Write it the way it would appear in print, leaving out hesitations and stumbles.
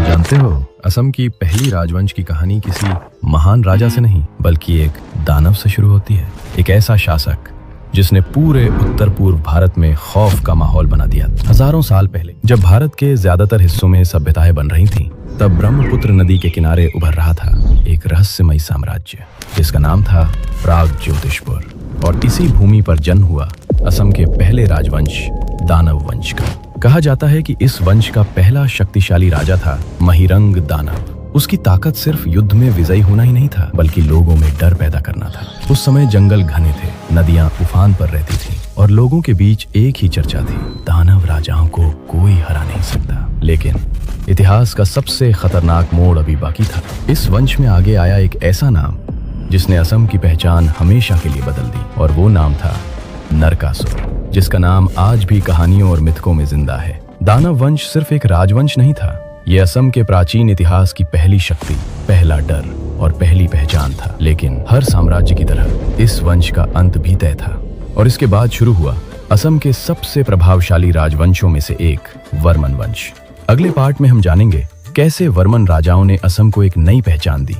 आप जानते हो, असम की पहली राजवंश की कहानी किसी महान राजा से नहीं बल्कि एक दानव से शुरू होती है। एक ऐसा शासक जिसने पूरे उत्तर पूर्व भारत में खौफ का माहौल बना दिया। हजारों साल पहले जब भारत के ज्यादातर हिस्सों में सभ्यताएं बन रही थीं, तब ब्रह्मपुत्र नदी के किनारे उभर रहा था एक रहस्यमयी साम्राज्य जिसका नाम था प्रागज्योतिषपुर। और इसी भूमि पर जन्म हुआ असम के पहले राजवंश दानव वंश का। कहा जाता है कि इस वंश का पहला शक्तिशाली राजा था महिरंग दानव। उसकी ताकत सिर्फ युद्ध में विजयी होना ही नहीं था बल्कि लोगों में डर पैदा करना था। उस समय जंगल घने थे, नदियां उफान पर रहती थीं और लोगों के बीच एक ही चर्चा थी, दानव राजाओं को कोई हरा नहीं सकता। लेकिन इतिहास का सबसे खतरनाक मोड़ अभी बाकी था। इस वंश में आगे आया एक ऐसा नाम जिसने असम की पहचान हमेशा के लिए बदल दी, और वो नाम था नरकासुर, जिसका नाम आज भी कहानियों और मिथकों में जिंदा है। दानव वंश सिर्फ एक राजवंश नहीं था, ये असम के प्राचीन इतिहास की पहली शक्ति, पहला डर और पहली पहचान था। लेकिन हर साम्राज्य की तरह इस वंश का अंत भी तय था, और इसके बाद शुरू हुआ असम के सबसे प्रभावशाली राजवंशों में से एक, वर्मन वंश। अगले पार्ट में हम जानेंगे कैसे वर्मन राजाओं ने असम को एक नई पहचान दी।